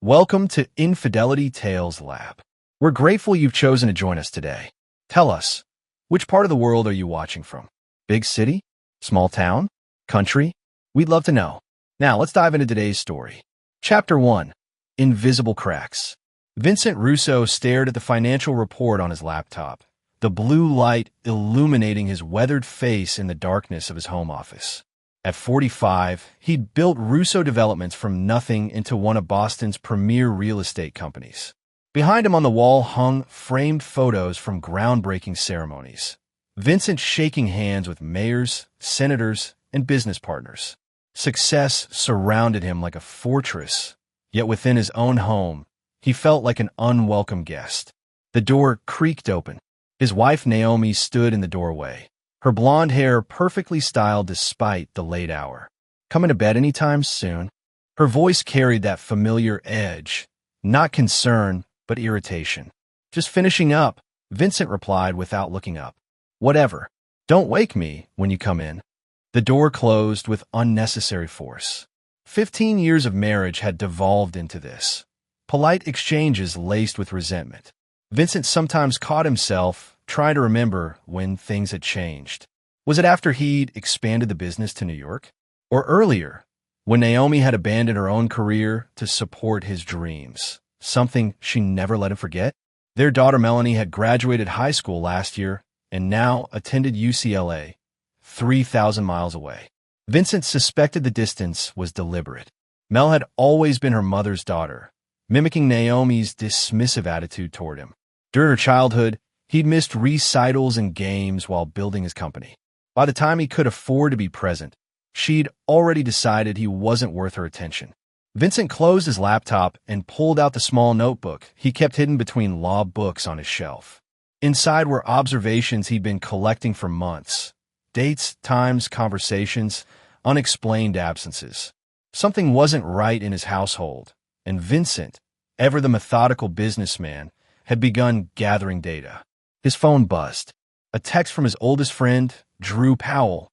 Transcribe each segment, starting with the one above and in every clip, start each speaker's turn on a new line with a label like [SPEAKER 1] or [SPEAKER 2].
[SPEAKER 1] Welcome to Infidelity Tales Lab. We're grateful you've chosen to join us today. Tell us, which part of the world are you watching from? Big city? Small town? Country? We'd love to know. Now, let's dive into today's story. Chapter 1. Invisible Cracks. Vincent Russo stared at the financial report on his laptop, the blue light illuminating his weathered face in the darkness of his home office. At 45, he'd built Russo Developments from nothing into one of Boston's premier real estate companies. Behind him on the wall hung framed photos from groundbreaking ceremonies. Vincent shaking hands with mayors, senators, and business partners. Success surrounded him like a fortress, yet within his own home, he felt like an unwelcome guest. The door creaked open. His wife Naomi stood in the doorway, her blonde hair perfectly styled despite the late hour. "Coming to bed anytime soon?" Her voice carried that familiar edge, not concern, but irritation. "Just finishing up," Vincent replied without looking up. "Whatever. Don't wake me when you come in." The door closed with unnecessary force. 15 years of marriage had devolved into this. Polite exchanges laced with resentment. Vincent sometimes caught himself trying to remember when things had changed. Was it after he'd expanded the business to New York? Or earlier, when Naomi had abandoned her own career to support his dreams, something she never let him forget? Their daughter Melanie had graduated high school last year and now attended UCLA, 3,000 miles away. Vincent suspected the distance was deliberate. Mel had always been her mother's daughter, mimicking Naomi's dismissive attitude toward him. During her childhood, he'd missed recitals and games while building his company. By the time he could afford to be present, she'd already decided he wasn't worth her attention. Vincent closed his laptop and pulled out the small notebook he kept hidden between law books on his shelf. Inside were observations he'd been collecting for months. Dates, times, conversations, unexplained absences. Something wasn't right in his household, and Vincent, ever the methodical businessman, had begun gathering data. His phone buzzed. A text from his oldest friend, Drew Powell.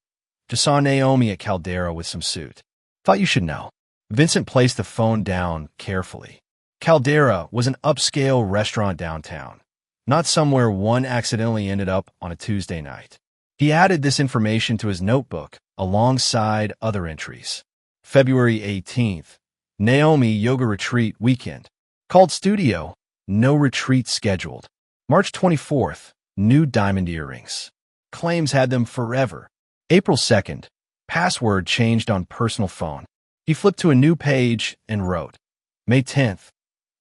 [SPEAKER 1] "Just saw Naomi at Caldera with some suit. Thought you should know." Vincent placed the phone down carefully. Caldera was an upscale restaurant downtown, not somewhere one accidentally ended up on a Tuesday night. He added this information to his notebook alongside other entries. February 18th, Naomi Yoga Retreat Weekend. Called Studio, no retreat scheduled. March 24th, new diamond earrings. Claims had them forever. April 2nd, password changed on personal phone. He flipped to a new page and wrote, May 10th,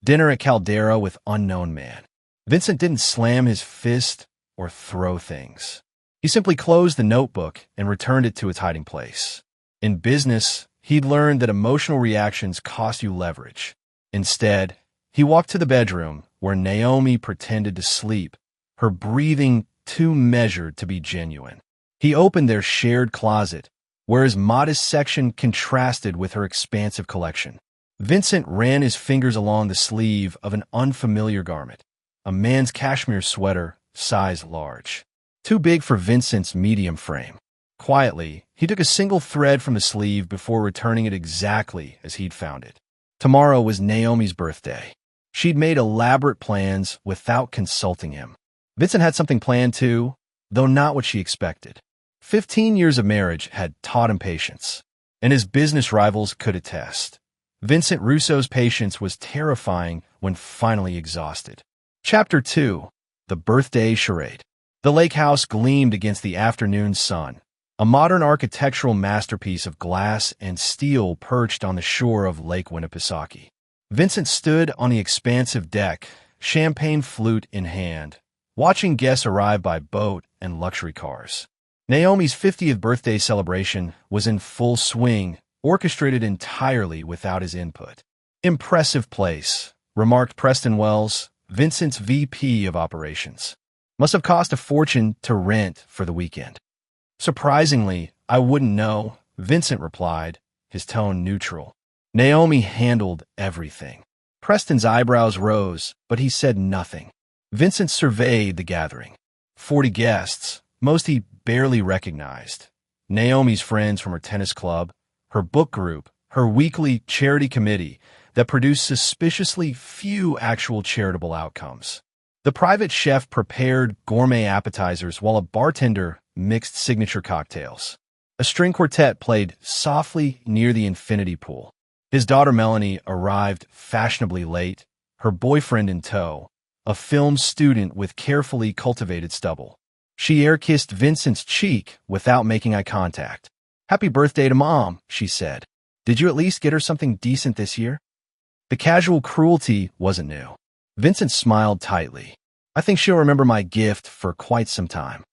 [SPEAKER 1] dinner at Caldera with unknown man. Vincent didn't slam his fist or throw things. He simply closed the notebook and returned it to its hiding place. In business, he'd learned that emotional reactions cost you leverage. Instead, he walked to the bedroom where Naomi pretended to sleep, her breathing too measured to be genuine. He opened their shared closet, where his modest section contrasted with her expansive collection. Vincent ran his fingers along the sleeve of an unfamiliar garment, a man's cashmere sweater, size large. Too big for Vincent's medium frame. Quietly, he took a single thread from the sleeve before returning it exactly as he'd found it. Tomorrow was Naomi's birthday. She'd made elaborate plans without consulting him. Vincent had something planned too, though not what she expected. 15 years of marriage had taught him patience, and his business rivals could attest. Vincent Russo's patience was terrifying when finally exhausted. Chapter 2. The Birthday Charade. The lake house gleamed against the afternoon sun, a modern architectural masterpiece of glass and steel perched on the shore of Lake Winnipesaukee. Vincent stood on the expansive deck, champagne flute in hand, watching guests arrive by boat and luxury cars. Naomi's 50th birthday celebration was in full swing, orchestrated entirely without his input. "Impressive place," remarked Preston Wells, Vincent's VP of operations. "Must have cost a fortune to rent for the weekend." "Surprisingly, I wouldn't know," Vincent replied, his tone neutral. Naomi handled everything. Preston's eyebrows rose, but he said nothing. Vincent surveyed the gathering. 40 guests, most he barely recognized. Naomi's friends from her tennis club, her book group, her weekly charity committee, that produced suspiciously few actual charitable outcomes. The private chef prepared gourmet appetizers while a bartender mixed signature cocktails. A string quartet played softly near the infinity pool. His daughter Melanie arrived fashionably late, her boyfriend in tow, a film student with carefully cultivated stubble. She air-kissed Vincent's cheek without making eye contact. "Happy birthday to Mom," she said. "Did you at least get her something decent this year?" The casual cruelty wasn't new. Vincent smiled tightly. "I think she'll remember my gift for quite some time."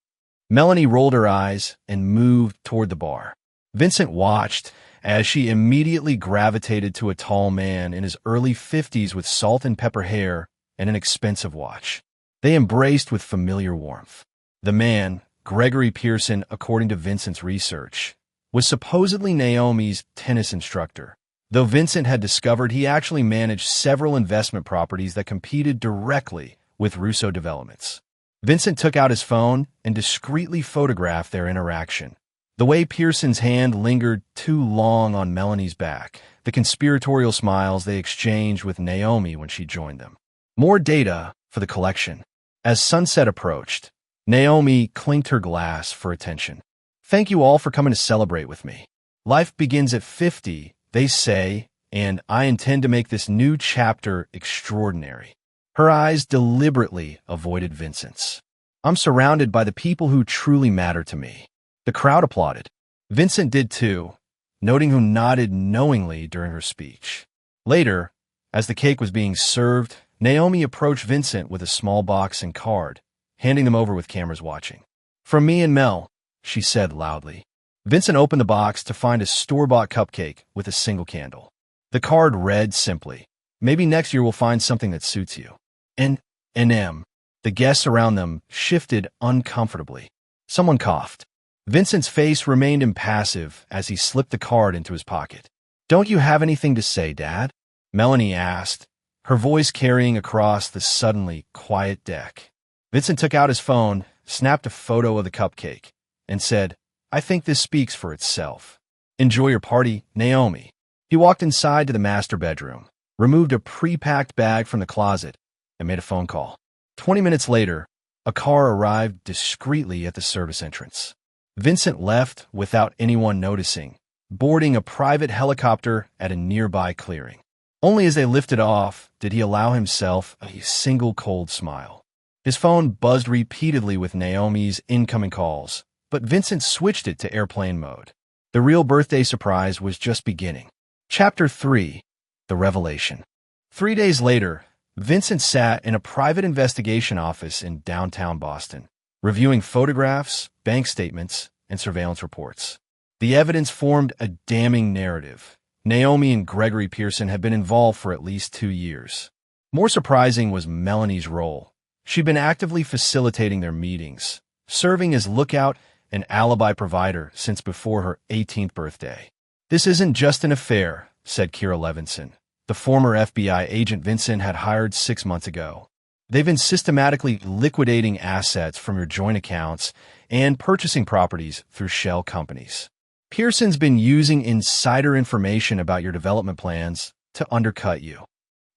[SPEAKER 1] Melanie rolled her eyes and moved toward the bar. Vincent watched as she immediately gravitated to a tall man in his early 50s with salt and pepper hair and an expensive watch. They embraced with familiar warmth. The man, Gregory Pearson, according to Vincent's research, was supposedly Naomi's tennis instructor, though Vincent had discovered he actually managed several investment properties that competed directly with Russo Developments. Vincent took out his phone and discreetly photographed their interaction. The way Pearson's hand lingered too long on Melanie's back, the conspiratorial smiles they exchanged with Naomi when she joined them. More data for the collection. As sunset approached, Naomi clinked her glass for attention. "Thank you all for coming to celebrate with me. Life begins at 50, they say, and I intend to make this new chapter extraordinary." Her eyes deliberately avoided Vincent's. "I'm surrounded by the people who truly matter to me." The crowd applauded. Vincent did too, noting who nodded knowingly during her speech. Later, as the cake was being served, Naomi approached Vincent with a small box and card, handing them over with cameras watching. "From me and Mel," she said loudly. Vincent opened the box to find a store-bought cupcake with a single candle. The card read simply, "Maybe next year we'll find something that suits you." N.M. The guests around them shifted uncomfortably. Someone coughed. Vincent's face remained impassive as he slipped the card into his pocket. "Don't you have anything to say, Dad?" Melanie asked, her voice carrying across the suddenly quiet deck. Vincent took out his phone, snapped a photo of the cupcake, and said, "I think this speaks for itself. Enjoy your party, Naomi." He walked inside to the master bedroom, removed a pre-packed bag from the closet, and made a phone call. 20 minutes later, a car arrived discreetly at the service entrance. Vincent left without anyone noticing, boarding a private helicopter at a nearby clearing. Only as they lifted off did he allow himself a single cold smile. His phone buzzed repeatedly with Naomi's incoming calls, but Vincent switched it to airplane mode. The real birthday surprise was just beginning. Chapter 3. The Revelation. 3 days later, Vincent sat in a private investigation office in downtown Boston, reviewing photographs, bank statements, and surveillance reports. The evidence formed a damning narrative. Naomi and Gregory Pearson had been involved for at least 2 years. More surprising was Melanie's role. She'd been actively facilitating their meetings, serving as lookout and alibi provider since before her 18th birthday. "This isn't just an affair," said Kira Levinson, the former FBI agent Vincent had hired 6 months ago. "They've been systematically liquidating assets from your joint accounts and purchasing properties through shell companies. Pearson's been using insider information about your development plans to undercut you."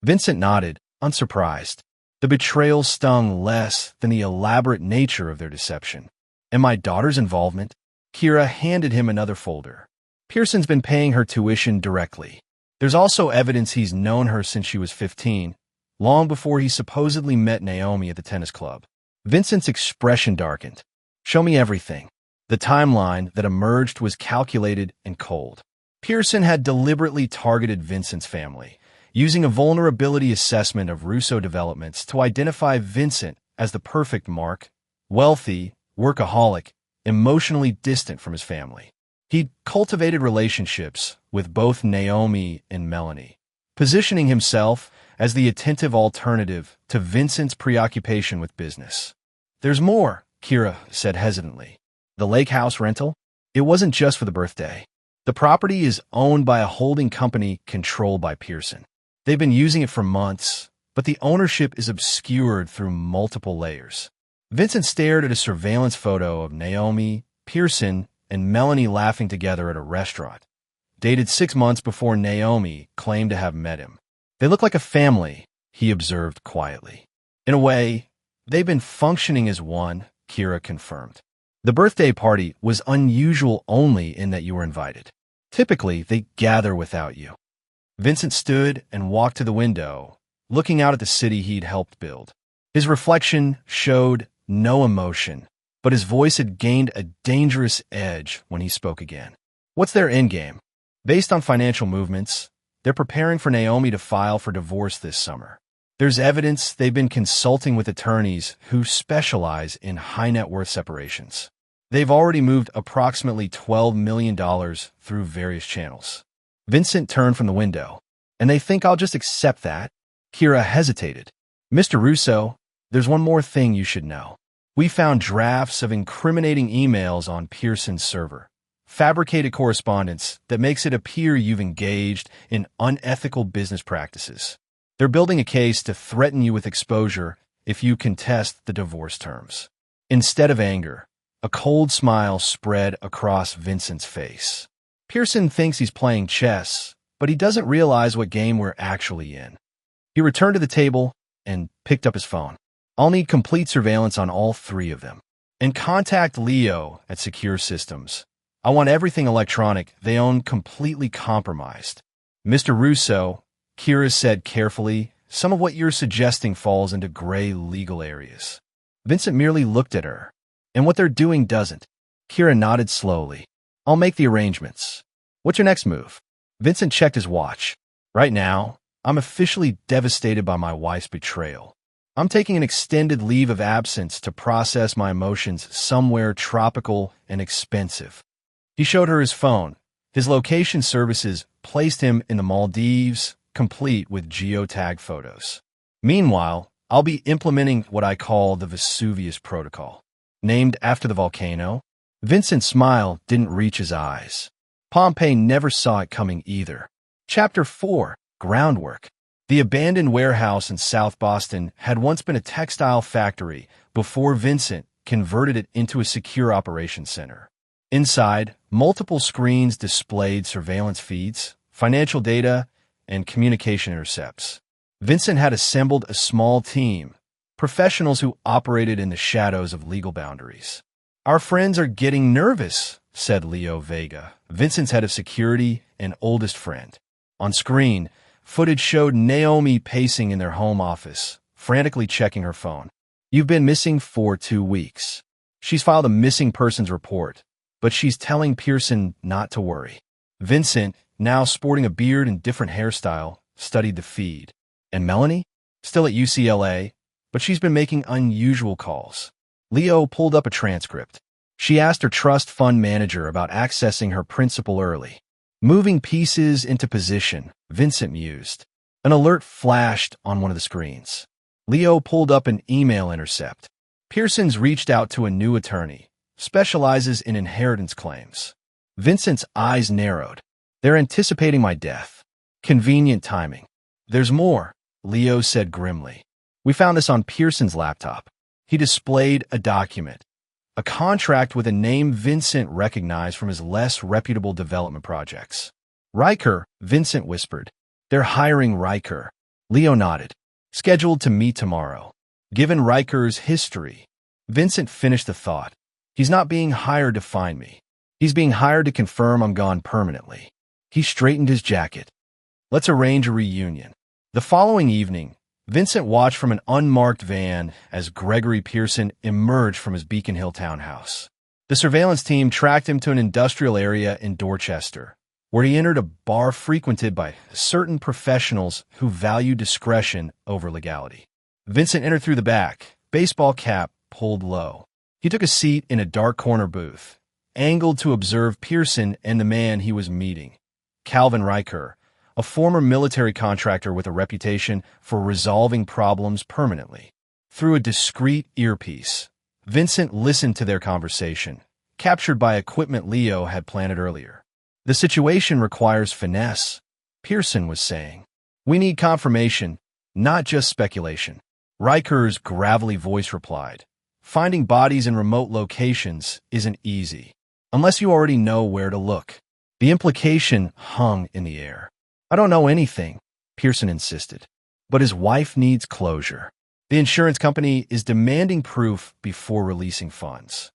[SPEAKER 1] Vincent nodded, unsurprised. The betrayal stung less than the elaborate nature of their deception. "And my daughter's involvement?" Kira handed him another folder. "Pearson's been paying her tuition directly. There's also evidence he's known her since she was 15, long before he supposedly met Naomi at the tennis club." Vincent's expression darkened. "Show me everything." The timeline that emerged was calculated and cold. Pearson had deliberately targeted Vincent's family, using a vulnerability assessment of Russo Developments to identify Vincent as the perfect mark: wealthy, workaholic, emotionally distant from his family. He'd cultivated relationships with both Naomi and Melanie, positioning himself as the attentive alternative to Vincent's preoccupation with business. "There's more," Kira said hesitantly. "The lake house rental? It wasn't just for the birthday. The property is owned by a holding company controlled by Pearson. They've been using it for months, but the ownership is obscured through multiple layers." Vincent stared at a surveillance photo of Naomi, Pearson, and Melanie laughing together at a restaurant, dated 6 months before Naomi claimed to have met him. They look like a family, he observed quietly. In a way, they've been functioning as one, Kira confirmed. The birthday party was unusual only in that you were invited. Typically, they gather without you. Vincent stood and walked to the window, looking out at the city he'd helped build. His reflection showed no emotion, but his voice had gained a dangerous edge when he spoke again. What's their endgame? Based on financial movements, they're preparing for Naomi to file for divorce this summer. There's evidence they've been consulting with attorneys who specialize in high-net-worth separations. They've already moved approximately $12 million through various channels. Vincent turned from the window. And they think I'll just accept that? Kira hesitated. Mr. Russo, there's one more thing you should know. We found drafts of incriminating emails on Pearson's server. Fabricated correspondence that makes it appear you've engaged in unethical business practices. They're building a case to threaten you with exposure if you contest the divorce terms. Instead of anger, a cold smile spread across Vincent's face. Pearson thinks he's playing chess, but he doesn't realize what game we're actually in. He returned to the table and picked up his phone. I'll need complete surveillance on all three of them. And contact Leo at Secure Systems. I want everything electronic they own completely compromised. Mr. Russo, Kira said carefully, some of what you're suggesting falls into gray legal areas. Vincent merely looked at her. And what they're doing doesn't. Kira nodded slowly. I'll make the arrangements. What's your next move? Vincent checked his watch. Right now, I'm officially devastated by my wife's betrayal. I'm taking an extended leave of absence to process my emotions somewhere tropical and expensive. He showed her his phone. His location services placed him in the Maldives, complete with geotag photos. Meanwhile, I'll be implementing what I call the Vesuvius Protocol. Named after the volcano, Vincent's smile didn't reach his eyes. Pompeii never saw it coming either. Chapter 4. Groundwork. The abandoned warehouse in South Boston had once been a textile factory before Vincent converted it into a secure operations center. Inside, multiple screens displayed surveillance feeds, financial data, and communication intercepts. Vincent had assembled a small team, professionals who operated in the shadows of legal boundaries. Our friends are getting nervous, said Leo Vega, Vincent's head of security and oldest friend. On screen, footage showed Naomi pacing in their home office, frantically checking her phone. You've been missing for 2 weeks. She's filed a missing persons report, but she's telling Pearson not to worry. Vincent, now sporting a beard and different hairstyle, studied the feed. And Melanie? Still at UCLA, but she's been making unusual calls. Leo pulled up a transcript. She asked her trust fund manager about accessing her principal early. Moving pieces into position, Vincent mused. An alert flashed on one of the screens. Leo pulled up an email intercept. Pearson's reached out to a new attorney, specializes in inheritance claims. Vincent's eyes narrowed. They're anticipating my death. Convenient timing. There's more, Leo said grimly. We found this on Pearson's laptop. He displayed a document. A contract with a name Vincent recognized from his less reputable development projects. Riker, Vincent whispered. They're hiring Riker. Leo nodded. Scheduled to meet tomorrow. Given Riker's history, Vincent finished the thought. He's not being hired to find me. He's being hired to confirm I'm gone permanently. He straightened his jacket. Let's arrange a reunion. The following evening, Vincent watched from an unmarked van as Gregory Pearson emerged from his Beacon Hill townhouse. The surveillance team tracked him to an industrial area in Dorchester, where he entered a bar frequented by certain professionals who value discretion over legality. Vincent entered through the back, baseball cap pulled low. He took a seat in a dark corner booth, angled to observe Pearson and the man he was meeting, Calvin Riker, a former military contractor with a reputation for resolving problems permanently. Through a discreet earpiece, Vincent listened to their conversation, captured by equipment Leo had planted earlier. The situation requires finesse, Pearson was saying. We need confirmation, not just speculation. Riker's gravelly voice replied. Finding bodies in remote locations isn't easy, unless you already know where to look. The implication hung in the air. I don't know anything, Pearson insisted. But his wife needs closure. The insurance company is demanding proof before releasing funds.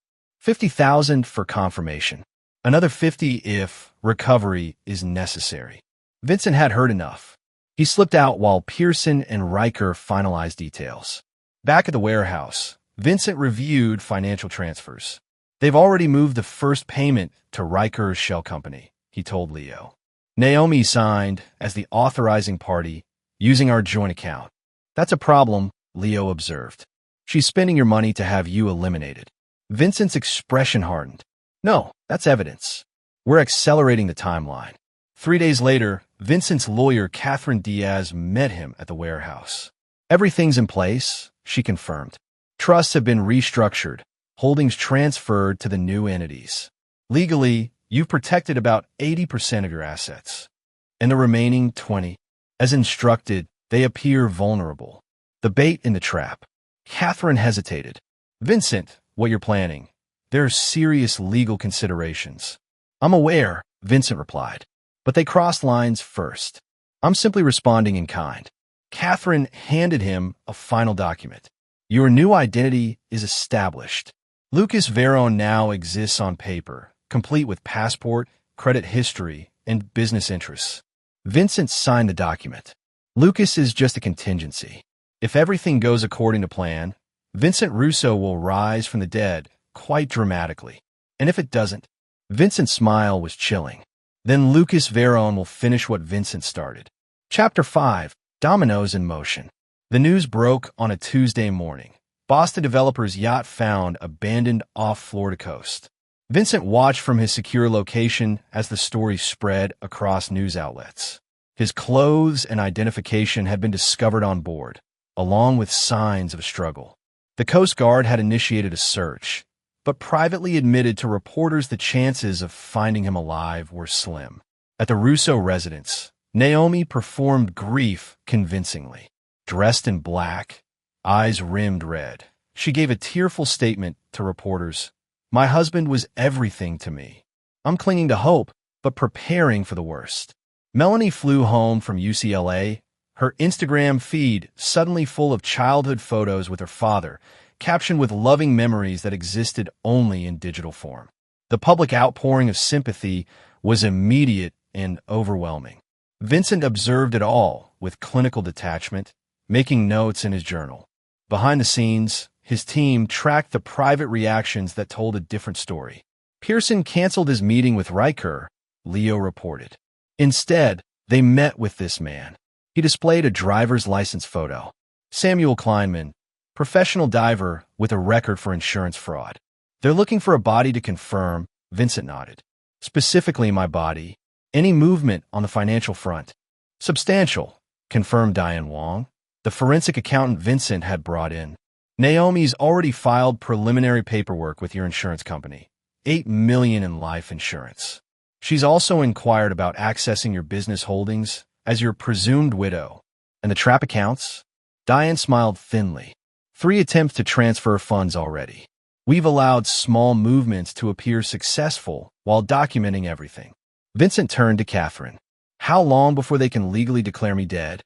[SPEAKER 1] $50,000 for confirmation. Another $50,000 if recovery is necessary. Vincent had heard enough. He slipped out while Pearson and Riker finalized details. Back at the warehouse, Vincent reviewed financial transfers. They've already moved the first payment to Riker's shell company, he told Leo. Naomi signed as the authorizing party using our joint account. That's a problem, Leo observed. She's spending your money to have you eliminated. Vincent's expression hardened. No, that's evidence. We're accelerating the timeline. 3 days later, Vincent's lawyer, Catherine Diaz, met him at the warehouse. Everything's in place, she confirmed. Trusts have been restructured, holdings transferred to the new entities. Legally, you've protected about 80% of your assets. And the remaining 20%, as instructed, they appear vulnerable. The bait in the trap. Catherine hesitated. Vincent, what you're planning. There are serious legal considerations. I'm aware, Vincent replied. But they crossed lines first. I'm simply responding in kind. Catherine handed him a final document. Your new identity is established. Lucas Veron now exists on paper, complete with passport, credit history, and business interests. Vincent signed the document. Lucas is just a contingency. If everything goes according to plan, Vincent Russo will rise from the dead quite dramatically. And if it doesn't, Vincent's smile was chilling. Then Lucas Veron will finish what Vincent started. Chapter 5. Dominoes in Motion. The news broke on a Tuesday morning. Boston developer's yacht found abandoned off Florida coast. Vincent watched from his secure location as the story spread across news outlets. His clothes and identification had been discovered on board, along with signs of a struggle. The Coast Guard had initiated a search, but privately admitted to reporters the chances of finding him alive were slim. At the Russo residence, Naomi performed grief convincingly. Dressed in black, eyes rimmed red, she gave a tearful statement to reporters. My husband was everything to me. I'm clinging to hope, but preparing for the worst. Melanie flew home from UCLA, her Instagram feed suddenly full of childhood photos with her father, captioned with loving memories that existed only in digital form. The public outpouring of sympathy was immediate and overwhelming. Vincent observed it all with clinical detachment, making notes in his journal. Behind the scenes, his team tracked the private reactions that told a different story. Pearson canceled his meeting with Riker, Leo reported. Instead, they met with this man. He displayed a driver's license photo. Samuel Kleinman, professional diver with a record for insurance fraud. They're looking for a body to confirm, Vincent nodded. Specifically my body. Any movement on the financial front? Substantial, confirmed Diane Wong, the forensic accountant Vincent had brought in. Naomi's already filed preliminary paperwork with your insurance company. $8 million in life insurance. She's also inquired about accessing your business holdings as your presumed widow. And the trap accounts? Diane smiled thinly. 3 attempts to transfer funds already. We've allowed small movements to appear successful while documenting everything. Vincent turned to Catherine. How long before they can legally declare me dead?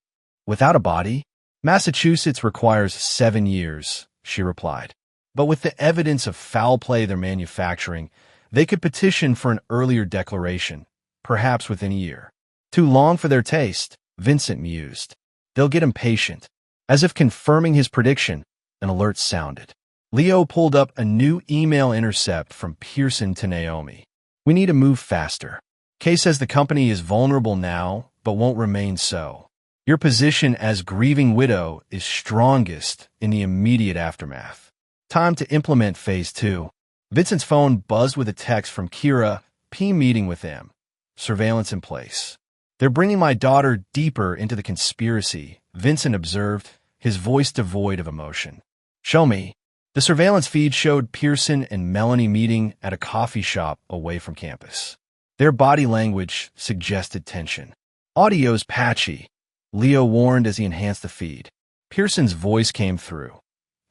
[SPEAKER 1] Without a body? Massachusetts requires 7 years, she replied. But with the evidence of foul play they're manufacturing, they could petition for an earlier declaration, perhaps within a year. Too long for their taste, Vincent mused. They'll get impatient. As if confirming his prediction, an alert sounded. Leo pulled up a new email intercept from Pearson to Naomi. We need to move faster. Kay says the company is vulnerable now, but won't remain so. Your position as grieving widow is strongest in the immediate aftermath. Time to implement phase 2. Vincent's phone buzzed with a text from Kira, P meeting with them. Surveillance in place. They're bringing my daughter deeper into the conspiracy, Vincent observed, his voice devoid of emotion. Show me. The surveillance feed showed Pearson and Melanie meeting at a coffee shop away from campus. Their body language suggested tension. Audio's patchy, Leo warned as he enhanced the feed. Pearson's voice came through.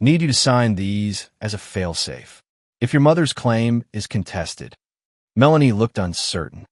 [SPEAKER 1] Need you to sign these as a failsafe. If your mother's claim is contested. Melanie looked uncertain.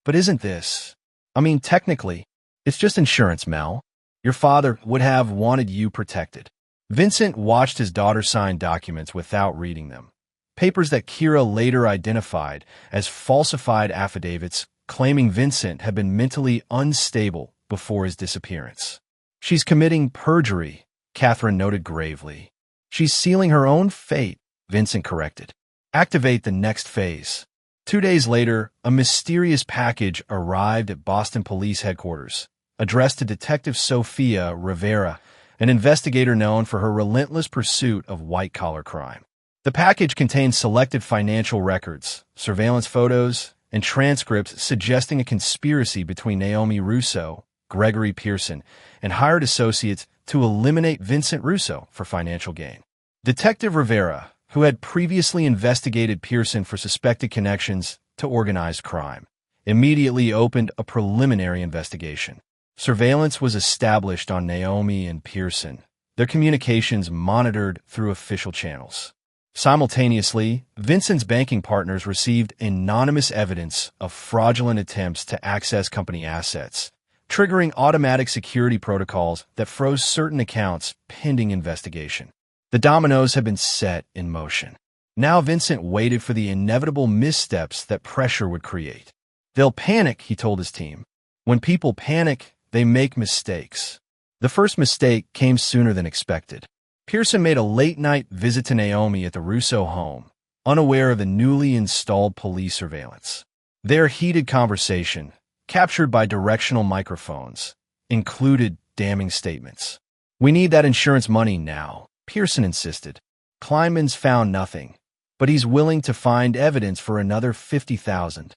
[SPEAKER 1] But isn't this? I mean, technically, It's just insurance, Mel. Your father would have wanted you protected. Vincent watched his daughter sign documents without reading them. Papers that Kira later identified as falsified affidavits claiming Vincent had been mentally unstable before his disappearance. She's committing perjury, Catherine noted gravely. She's sealing her own fate, Vincent corrected. Activate the next phase. 2 days later, a mysterious package arrived at Boston Police Headquarters, addressed to Detective Sophia Rivera, an investigator known for her relentless pursuit of white-collar crime. The package contained selected financial records, surveillance photos, and transcripts suggesting a conspiracy between Naomi Russo, Gregory Pearson, and hired associates to eliminate Vincent Russo for financial gain. Detective Rivera, who had previously investigated Pearson for suspected connections to organized crime, immediately opened a preliminary investigation. Surveillance was established on Naomi and Pearson, their communications monitored through official channels. Simultaneously, Vincent's banking partners received anonymous evidence of fraudulent attempts to access company assets, triggering automatic security protocols that froze certain accounts pending investigation. The dominoes had been set in motion. Now Vincent waited for the inevitable missteps that pressure would create. They'll panic, he told his team. When people panic, they make mistakes. The first mistake came sooner than expected. Pearson made a late-night visit to Naomi at the Russo home, unaware of the newly installed police surveillance. Their heated conversation, captured by directional microphones, included damning statements. "We need that insurance money now," Pearson insisted. "Kleinman's found nothing, but he's willing to find evidence for another $50,000.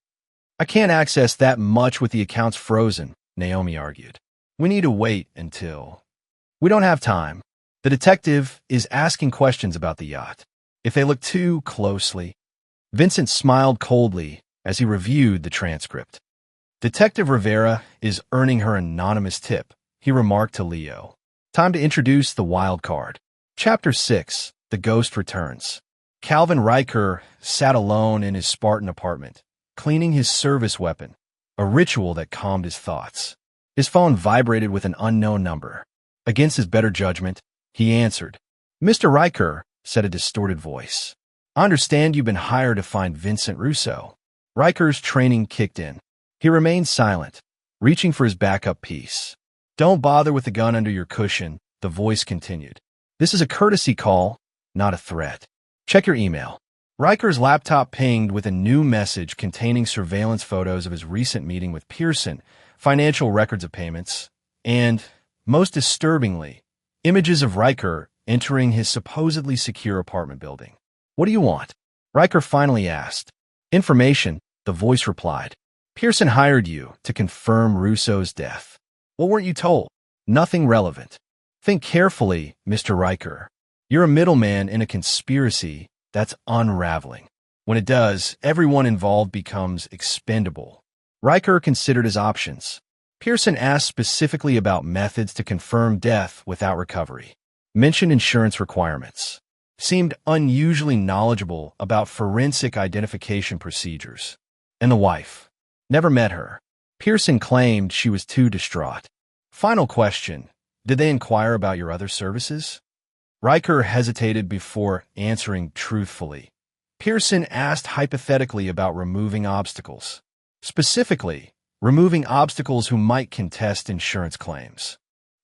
[SPEAKER 1] "I can't access that much with the accounts frozen," Naomi argued. "We need to wait until—" "We don't have time. The detective is asking questions about the yacht. If they look too closely—" Vincent smiled coldly as he reviewed the transcript. "Detective Rivera is earning her anonymous tip," he remarked to Leo. "Time to introduce the wild card." Chapter 6, The Ghost Returns. Calvin Riker sat alone in his Spartan apartment, cleaning his service weapon, a ritual that calmed his thoughts. His phone vibrated with an unknown number. Against his better judgment, he answered. "Mr. Riker," said a distorted voice. "I understand you've been hired to find Vincent Russo." Riker's training kicked in. He remained silent, reaching for his backup piece. "Don't bother with the gun under your cushion," the voice continued. "This is a courtesy call, not a threat. Check your email." Riker's laptop pinged with a new message containing surveillance photos of his recent meeting with Pearson, financial records of payments, and, most disturbingly, images of Riker entering his supposedly secure apartment building. "What do you want?" Riker finally asked. "Information," the voice replied. "Pearson hired you to confirm Russo's death. What weren't you told?" "Nothing relevant." "Think carefully, Mr. Riker. You're a middleman in a conspiracy that's unraveling. When it does, everyone involved becomes expendable." Riker considered his options. Pearson asked specifically about methods to confirm death without recovery. Mentioned insurance requirements. Seemed unusually knowledgeable about forensic identification procedures. And the wife. Never met her. Pearson claimed she was too distraught. Final question. Did they inquire about your other services? Riker hesitated before answering truthfully. Pearson asked hypothetically about removing obstacles. Specifically, removing obstacles who might contest insurance claims.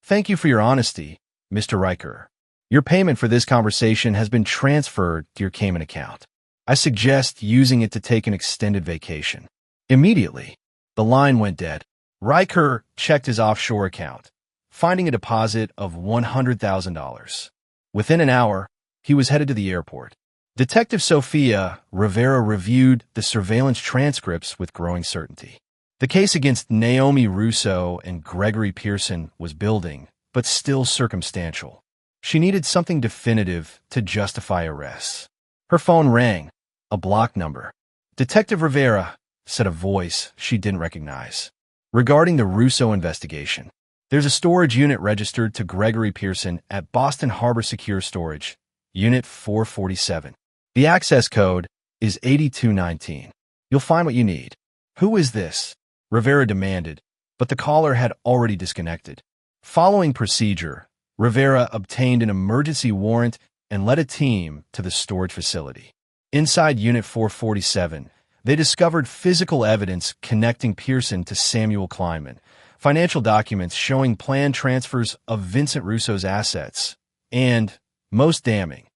[SPEAKER 1] "Thank you for your honesty, Mr. Riker. Your payment for this conversation has been transferred to your Cayman account. I suggest using it to take an extended vacation." Immediately, the line went dead. Riker checked his offshore account, finding a deposit of $100,000. Within an hour, he was headed to the airport. Detective Sophia Rivera reviewed the surveillance transcripts with growing certainty. The case against Naomi Russo and Gregory Pearson was building, but still circumstantial. She needed something definitive to justify arrests. Her phone rang, a blocked number. "Detective Rivera," said a voice she didn't recognize. "Regarding the Russo investigation, there's a storage unit registered to Gregory Pearson at Boston Harbor Secure Storage, Unit 447. The access code is 8219. You'll find what you need." "Who is this?" Rivera demanded, but the caller had already disconnected. Following procedure, Rivera obtained an emergency warrant and led a team to the storage facility. Inside Unit 447, they discovered physical evidence connecting Pearson to Samuel Kleinman, financial documents showing planned transfers of Vincent Russo's assets, and, most damning,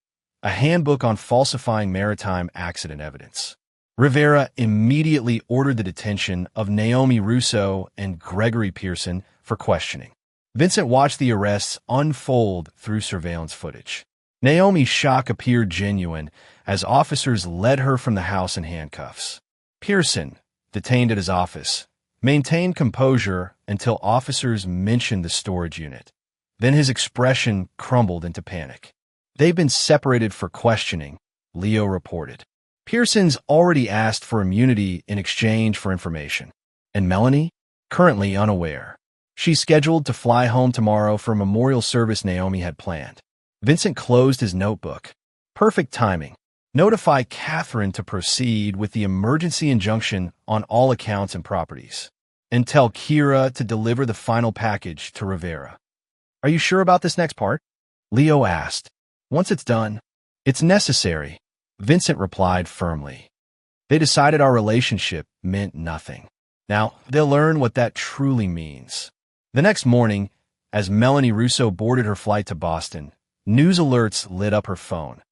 [SPEAKER 1] a handbook on falsifying maritime accident evidence. Rivera immediately ordered the detention of Naomi Russo and Gregory Pearson for questioning. Vincent watched the arrests unfold through surveillance footage. Naomi's shock appeared genuine as officers led her from the house in handcuffs. Pearson, detained at his office, maintained composure until officers mentioned the storage unit. Then his expression crumbled into panic. "They've been separated for questioning," Leo reported. Pearson's already asked for immunity in exchange for information. And Melanie? Currently unaware. She's scheduled to fly home tomorrow for a memorial service Naomi had planned. Vincent closed his notebook. Perfect timing. Notify Catherine to proceed with the emergency injunction on all accounts and properties. And tell Kira to deliver the final package to Rivera. "Are you sure about this next part?" Leo asked. "Once it's done, it's necessary," Vincent replied firmly. "They decided our relationship meant nothing. Now, they'll learn what that truly means." The next morning, as Melanie Russo boarded her flight to Boston, news alerts lit up her phone.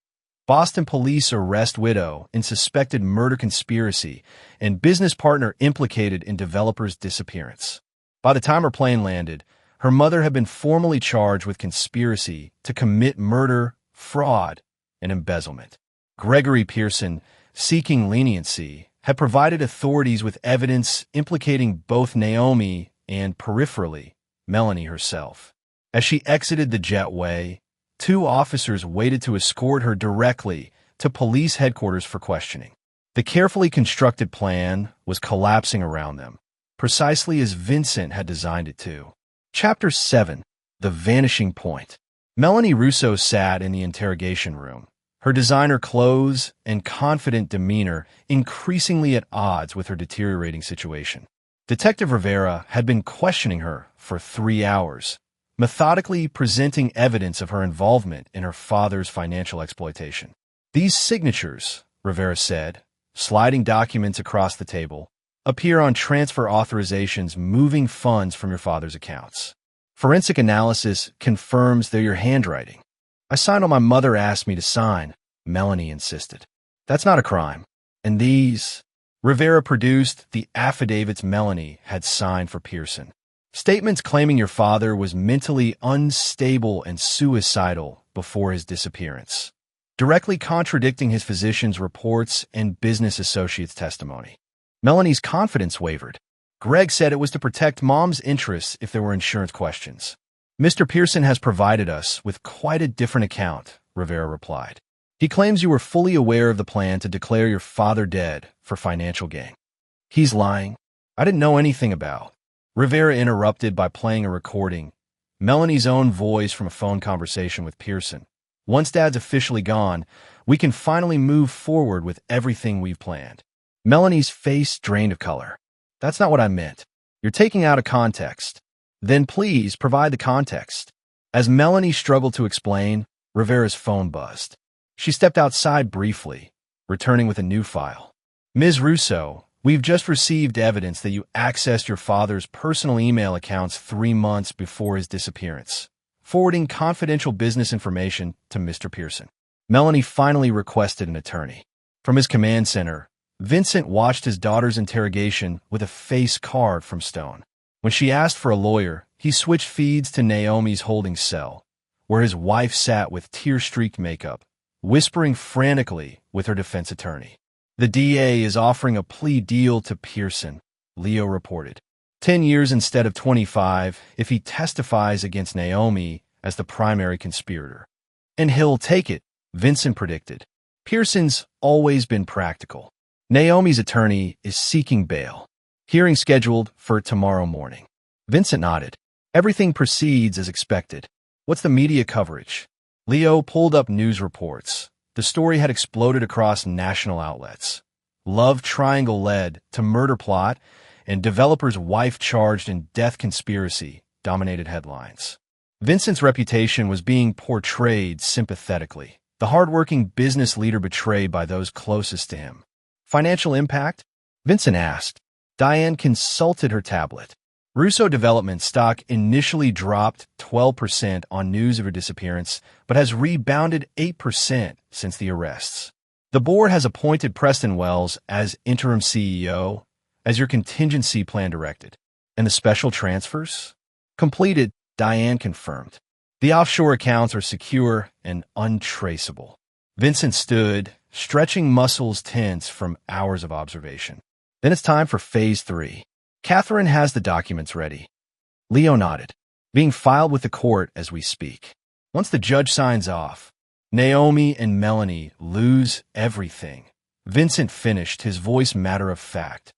[SPEAKER 1] Boston police arrest widow in suspected murder conspiracy and business partner implicated in developer's disappearance. By the time her plane landed, her mother had been formally charged with conspiracy to commit murder, fraud, and embezzlement. Gregory Pearson, seeking leniency, had provided authorities with evidence implicating both Naomi and, peripherally, Melanie herself. As she exited the jetway, 2 officers waited to escort her directly to police headquarters for questioning. The carefully constructed plan was collapsing around them, precisely as Vincent had designed it to. Chapter 7. The Vanishing Point. Melanie Russo sat in the interrogation room, her designer clothes and confident demeanor increasingly at odds with her deteriorating situation. Detective Rivera had been questioning her for 3 hours, methodically presenting evidence of her involvement in her father's financial exploitation. "These signatures," Rivera said, sliding documents across the table, "appear on transfer authorizations moving funds from your father's accounts. Forensic analysis confirms they're your handwriting." "I signed what my mother asked me to sign," Melanie insisted. "That's not a crime." "And these?" Rivera produced the affidavits Melanie had signed for Pearson. "Statements claiming your father was mentally unstable and suicidal before his disappearance, directly contradicting his physician's reports and business associates' testimony." Melanie's confidence wavered. "Greg said it was to protect Mom's interests if there were insurance questions." "Mr. Pearson has provided us with quite a different account," Rivera replied. "He claims you were fully aware of the plan to declare your father dead for financial gain." "He's lying. I didn't know anything about." Rivera interrupted by playing a recording, Melanie's own voice from a phone conversation with Pearson. "Once Dad's officially gone, we can finally move forward with everything we've planned." Melanie's face drained of color. "That's not what I meant. You're taking out of context." "Then please provide the context." As Melanie struggled to explain, Rivera's phone buzzed. She stepped outside briefly, returning with a new file. "Ms. Russo, we've just received evidence that you accessed your father's personal email accounts 3 months before his disappearance, forwarding confidential business information to Mr. Pearson." Melanie finally requested an attorney. From his command center, Vincent watched his daughter's interrogation with a face carved from stone. When she asked for a lawyer, he switched feeds to Naomi's holding cell, where his wife sat with tear-streaked makeup, whispering frantically with her defense attorney. "The DA is offering a plea deal to Pearson," Leo reported. 10 years instead of 25 if he testifies against Naomi as the primary conspirator. "And he'll take it," Vincent predicted. Pearson's always been practical. Naomi's attorney is seeking bail. Hearing scheduled for tomorrow morning. Vincent nodded. Everything proceeds as expected. "What's the media coverage?" Leo pulled up news reports. The story had exploded across national outlets. Love triangle led to murder plot, and developer's wife charged in death conspiracy dominated headlines. Vincent's reputation was being portrayed sympathetically. The hardworking business leader betrayed by those closest to him. Financial impact? Vincent asked. Diane consulted her tablet. Russo Development stock initially dropped 12% on news of her disappearance, but has rebounded 8% since the arrests. The board has appointed Preston Wells as interim CEO, as your contingency plan directed. And the special transfers? Completed, Diane confirmed. The offshore accounts are secure and untraceable. Vincent stood, stretching muscles tense from hours of observation. Then it's time for Phase 3. Catherine has the documents ready. Leo nodded. Being filed with the court as we speak. Once the judge signs off, Naomi and Melanie lose everything. Vincent finished, his voice matter of fact.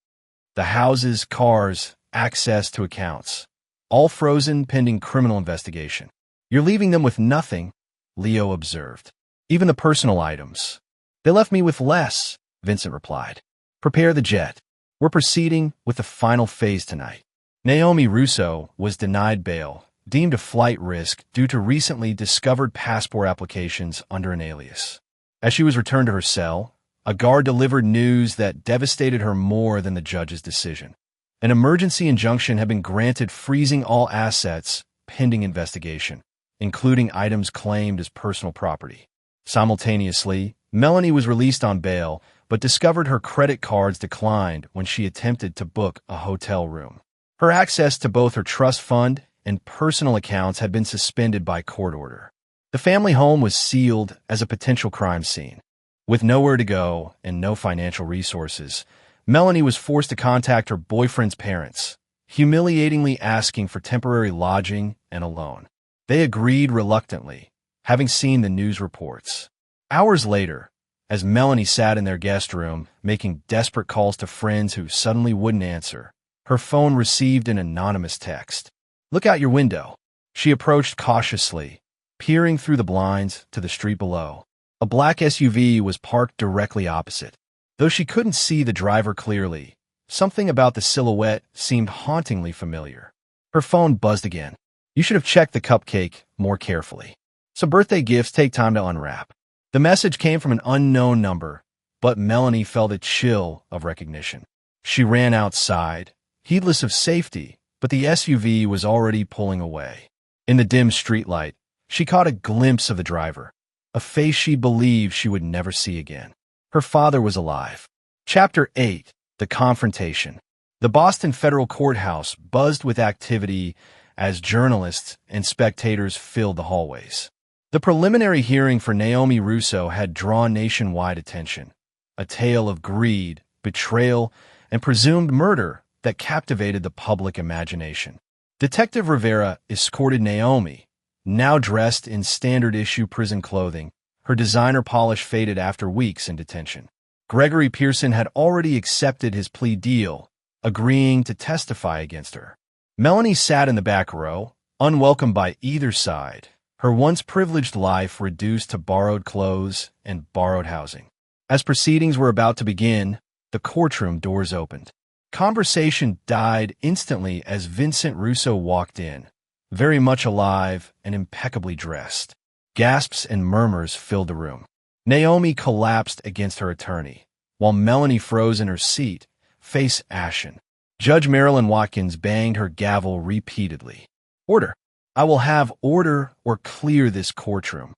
[SPEAKER 1] The houses, cars, access to accounts. All frozen pending criminal investigation. You're leaving them with nothing, Leo observed. Even the personal items. They left me with less, Vincent replied. Prepare the jet. We're proceeding with the final phase tonight. Naomi Russo was denied bail, deemed a flight risk due to recently discovered passport applications under an alias. As she was returned to her cell, a guard delivered news that devastated her more than the judge's decision. An emergency injunction had been granted freezing all assets pending investigation, including items claimed as personal property. Simultaneously, Melanie was released on bail, but discovered her credit cards declined when she attempted to book a hotel room. Her access to both her trust fund and personal accounts had been suspended by court order. The family home was sealed as a potential crime scene. With nowhere to go and no financial resources, Melanie was forced to contact her boyfriend's parents, humiliatingly asking for temporary lodging and a loan. They agreed reluctantly, having seen the news reports. Hours later, as Melanie sat in their guest room, making desperate calls to friends who suddenly wouldn't answer, her phone received an anonymous text. Look out your window. She approached cautiously, peering through the blinds to the street below. A black SUV was parked directly opposite. Though she couldn't see the driver clearly, something about the silhouette seemed hauntingly familiar. Her phone buzzed again. You should have checked the cupcake more carefully. Some birthday gifts take time to unwrap. The message came from an unknown number, but Melanie felt a chill of recognition. She ran outside, heedless of safety, but the SUV was already pulling away. In the dim streetlight, she caught a glimpse of the driver, a face she believed she would never see again. Her father was alive. Chapter 8. The Confrontation. The Boston Federal Courthouse buzzed with activity as journalists and spectators filled the hallways. The preliminary hearing for Naomi Russo had drawn nationwide attention, a tale of greed, betrayal, and presumed murder that captivated the public imagination. Detective Rivera escorted Naomi, now dressed in standard-issue prison clothing, her designer polish faded after weeks in detention. Gregory Pearson had already accepted his plea deal, agreeing to testify against her. Melanie sat in the back row, unwelcomed by either side, her once privileged life reduced to borrowed clothes and borrowed housing. As proceedings were about to begin, the courtroom doors opened. Conversation died instantly as Vincent Russo walked in, very much alive and impeccably dressed. Gasps and murmurs filled the room. Naomi collapsed against her attorney, while Melanie froze in her seat, face ashen. Judge Marilyn Watkins banged her gavel repeatedly. Order. I will have order or clear this courtroom.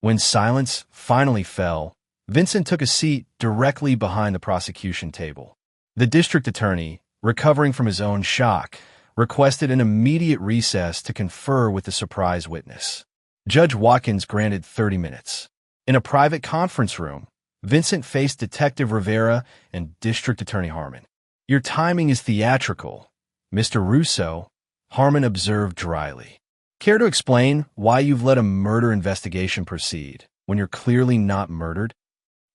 [SPEAKER 1] When silence finally fell, Vincent took a seat directly behind the prosecution table. The district attorney, recovering from his own shock, requested an immediate recess to confer with the surprise witness. Judge Watkins granted 30 minutes. In a private conference room, Vincent faced Detective Rivera and District Attorney Harmon. Your timing is theatrical, Mr. Russo, Harmon observed dryly. Care to explain why you've let a murder investigation proceed when you're clearly not murdered?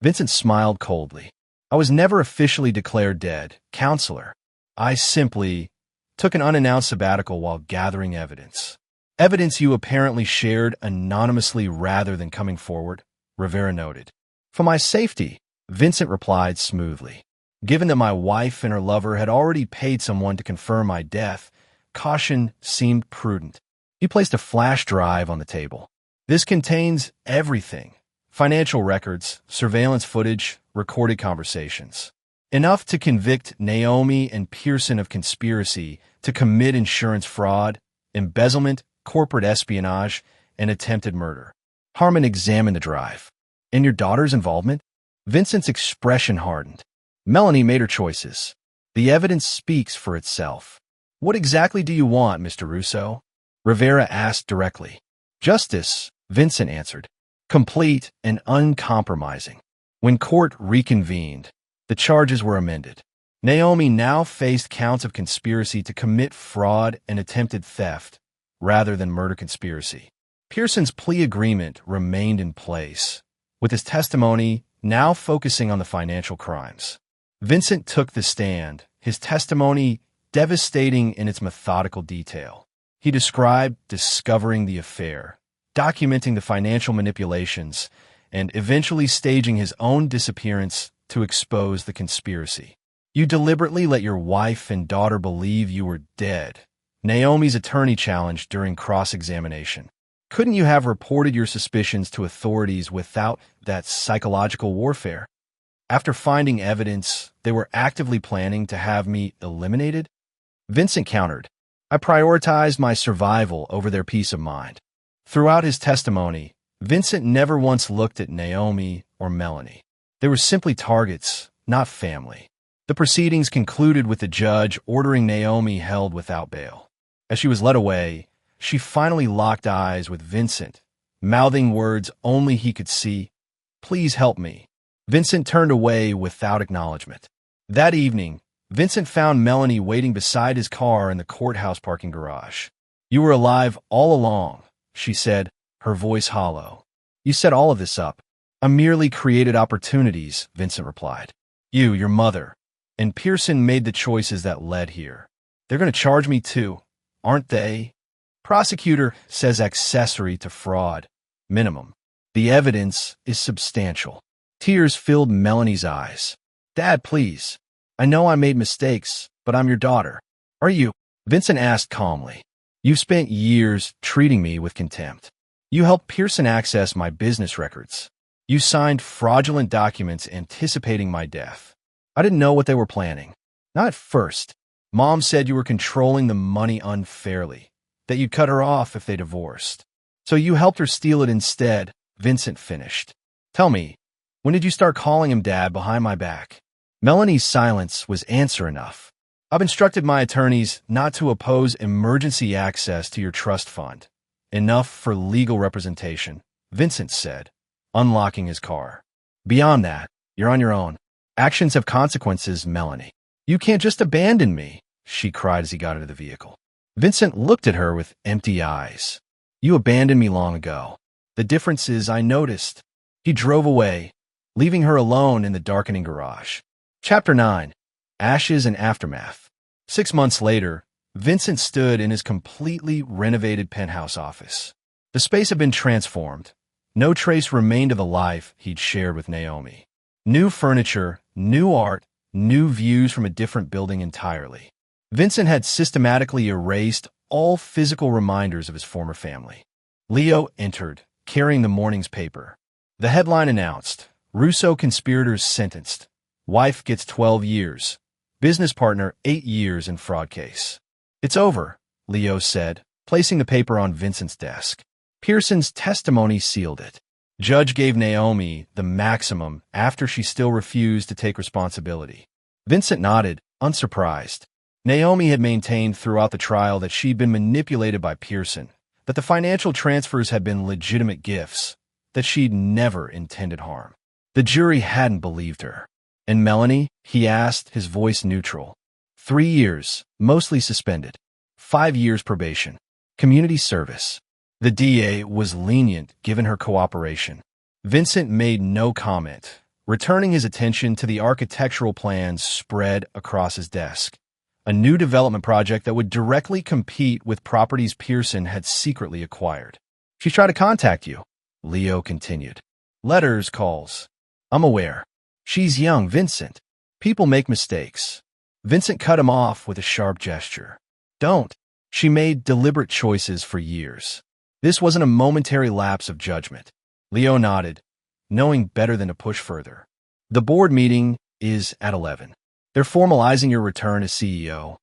[SPEAKER 1] Vincent smiled coldly. I was never officially declared dead, counselor. I simply took an unannounced sabbatical while gathering evidence. Evidence you apparently shared anonymously rather than coming forward, Rivera noted. For my safety, Vincent replied smoothly. Given that my wife and her lover had already paid someone to confirm my death, caution seemed prudent. He placed a flash drive on the table. This contains everything: financial records, surveillance footage, recorded conversations. Enough to convict Naomi and Pearson of conspiracy to commit insurance fraud, embezzlement, corporate espionage, and attempted murder. Harmon examined the drive. And your daughter's involvement? Vincent's expression hardened. Melanie made her choices. The evidence speaks for itself. What exactly do you want, Mr. Russo? Rivera asked directly. Justice, Vincent answered, complete and uncompromising. When court reconvened, the charges were amended. Naomi now faced counts of conspiracy to commit fraud and attempted theft, rather than murder conspiracy. Pearson's plea agreement remained in place, with his testimony now focusing on the financial crimes. Vincent took the stand, his testimony devastating in its methodical detail. He described discovering the affair, documenting the financial manipulations, and eventually staging his own disappearance to expose the conspiracy. You deliberately let your wife and daughter believe you were dead, Naomi's attorney challenged during cross-examination. Couldn't you have reported your suspicions to authorities without that psychological warfare? After finding evidence, they were actively planning to have me eliminated? Vincent countered. I prioritized my survival over their peace of mind. Throughout his testimony, Vincent never once looked at Naomi or Melanie. They were simply targets, not family. The proceedings concluded with the judge ordering Naomi held without bail. As she was led away, she finally locked eyes with Vincent, mouthing words only he could see. Please help me. Vincent turned away without acknowledgement. That evening, Vincent found Melanie waiting beside his car in the courthouse parking garage. You were alive all along, she said, her voice hollow. You set all of this up. I merely created opportunities, Vincent replied. You, your mother, and Pearson made the choices that led here. They're going to charge me too, aren't they? Prosecutor says accessory to fraud. Minimum. The evidence is substantial. Tears filled Melanie's eyes. Dad, please. I know I made mistakes, but I'm your daughter. Are you? Vincent asked calmly. You've spent years treating me with contempt. You helped Pearson access my business records. You signed fraudulent documents anticipating my death. I didn't know what they were planning. Not at first. Mom said you were controlling the money unfairly, that you'd cut her off if they divorced. So you helped her steal it instead, Vincent finished. Tell me, when did you start calling him Dad behind my back? Melanie's silence was answer enough. I've instructed my attorneys not to oppose emergency access to your trust fund. Enough for legal representation, Vincent said, unlocking his car. Beyond that, you're on your own. Actions have consequences, Melanie. You can't just abandon me, she cried as he got into the vehicle. Vincent looked at her with empty eyes. You abandoned me long ago. The difference is I noticed. He drove away, leaving her alone in the darkening garage. Chapter 9. Ashes and Aftermath. 6 months later, Vincent stood in his completely renovated penthouse office. The space had been transformed. No trace remained of the life he'd shared with Naomi. New furniture, new art, new views from a different building entirely. Vincent had systematically erased all physical reminders of his former family. Leo entered, carrying the morning's paper. The headline announced, Russo conspirators sentenced. Wife gets 12 years. Business partner 8 years in fraud case. It's over, Leo said, placing the paper on Vincent's desk. Pearson's testimony sealed it. Judge gave Naomi the maximum after she still refused to take responsibility. Vincent nodded, unsurprised. Naomi had maintained throughout the trial that she'd been manipulated by Pearson, that the financial transfers had been legitimate gifts, that she'd never intended harm. The jury hadn't believed her. And Melanie? He asked, his voice neutral. 3 years, mostly suspended. 5 years probation. Community service. The DA was lenient given her cooperation. Vincent made no comment, returning his attention to the architectural plans spread across his desk. A new development project that would directly compete with properties Pearson had secretly acquired. She's tried to contact you, Leo continued. Letters, calls. I'm aware. She's young, Vincent. People make mistakes. Vincent cut him off with a sharp gesture. Don't. She made deliberate choices for years. This wasn't a momentary lapse of judgment. Leo nodded, knowing better than to push further. The board meeting is at 11. They're formalizing your return as CEO.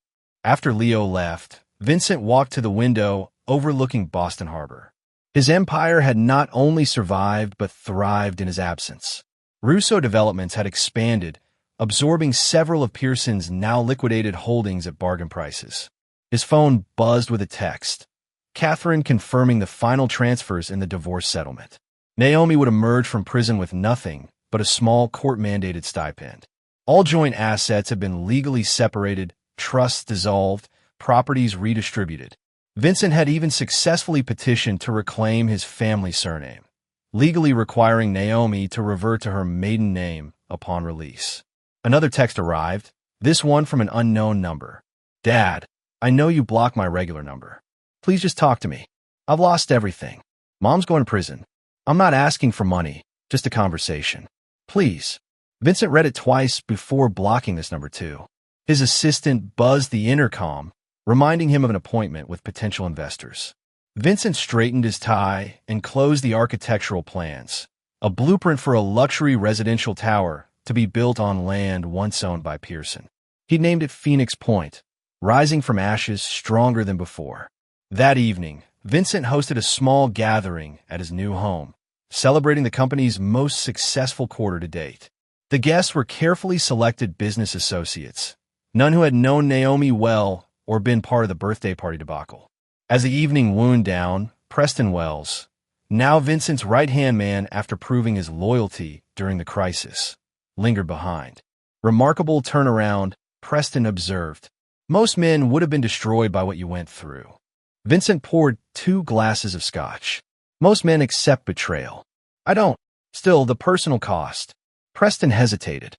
[SPEAKER 1] After Leo left, Vincent walked to the window overlooking Boston Harbor. His empire had not only survived but thrived in his absence. Russo Developments had expanded, absorbing several of Pearson's now liquidated holdings at bargain prices. His phone buzzed with a text. Catherine confirming the final transfers in the divorce settlement. Naomi would emerge from prison with nothing but a small court-mandated stipend. All joint assets had been legally separated, trusts dissolved, properties redistributed. Vincent had even successfully petitioned to reclaim his family surname, legally requiring Naomi to revert to her maiden name upon release. Another text arrived, this one from an unknown number. Dad, I know you blocked my regular number. Please just talk to me. I've lost everything. Mom's going to prison. I'm not asking for money, just a conversation. Please. Vincent read it twice before blocking this number too. His assistant buzzed the intercom, reminding him of an appointment with potential investors. Vincent straightened his tie and closed the architectural plans, a blueprint for a luxury residential tower to be built on land once owned by Pearson. He named it Phoenix Point, rising from ashes stronger than before. That evening, Vincent hosted a small gathering at his new home, celebrating the company's most successful quarter to date. The guests were carefully selected business associates, none who had known Naomi well or been part of the birthday party debacle. As the evening wound down, Preston Wells, now Vincent's right-hand man after proving his loyalty during the crisis, lingered behind. Remarkable turnaround, Preston observed. Most men would have been destroyed by what you went through. Vincent poured 2 glasses of scotch. Most men accept betrayal. I don't. Still, the personal cost. Preston hesitated.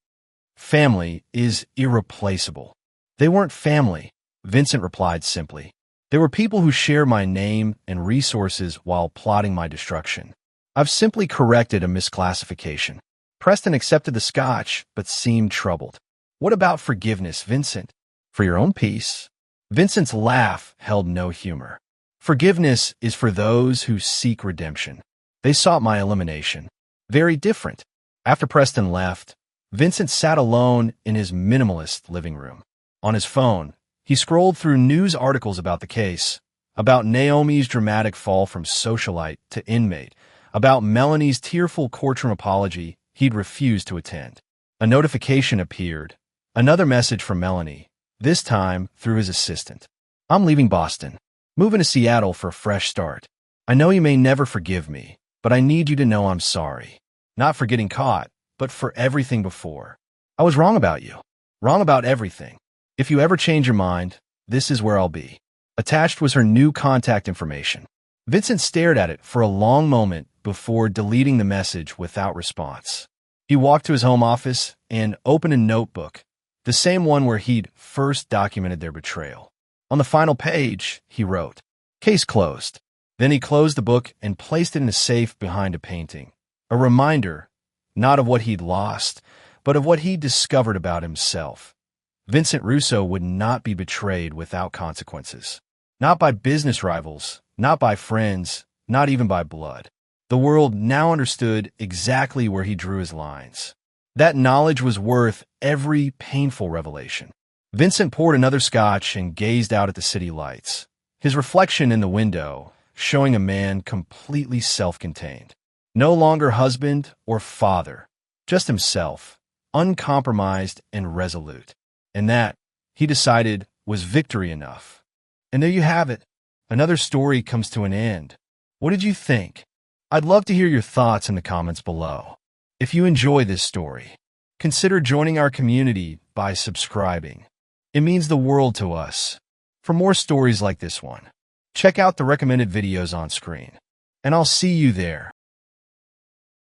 [SPEAKER 1] Family is irreplaceable. They weren't family, Vincent replied simply. They were people who share my name and resources while plotting my destruction. I've simply corrected a misclassification. Preston accepted the scotch, but seemed troubled. What about forgiveness, Vincent? For your own peace. Vincent's laugh held no humor. Forgiveness is for those who seek redemption. They sought my elimination. Very different. After Preston left, Vincent sat alone in his minimalist living room. On his phone, he scrolled through news articles about the case, about Naomi's dramatic fall from socialite to inmate, about Melanie's tearful courtroom apology he'd refused to attend. A notification appeared, another message from Melanie, this time through his assistant. I'm leaving Boston, moving to Seattle for a fresh start. I know you may never forgive me, but I need you to know I'm sorry. Not for getting caught, but for everything before. I was wrong about you. Wrong about everything. If you ever change your mind, this is where I'll be. Attached was her new contact information. Vincent stared at it for a long moment before deleting the message without response. He walked to his home office and opened a notebook, the same one where he'd first documented their betrayal. On the final page, he wrote, "Case closed." Then he closed the book and placed it in a safe behind a painting. A reminder, not of what he'd lost, but of what he'd discovered about himself. Vincent Russo would not be betrayed without consequences. Not by business rivals, not by friends, not even by blood. The world now understood exactly where he drew his lines. That knowledge was worth every painful revelation. Vincent poured another scotch and gazed out at the city lights, his reflection in the window showing a man completely self-contained. No longer husband or father, just himself, uncompromised and resolute. And that, he decided, was victory enough. And there you have it. Another story comes to an end. What did you think? I'd love to hear your thoughts in the comments below. If you enjoy this story, consider joining our community by subscribing. It means the world to us. For more stories like this one, check out the recommended videos on screen. And I'll see you there.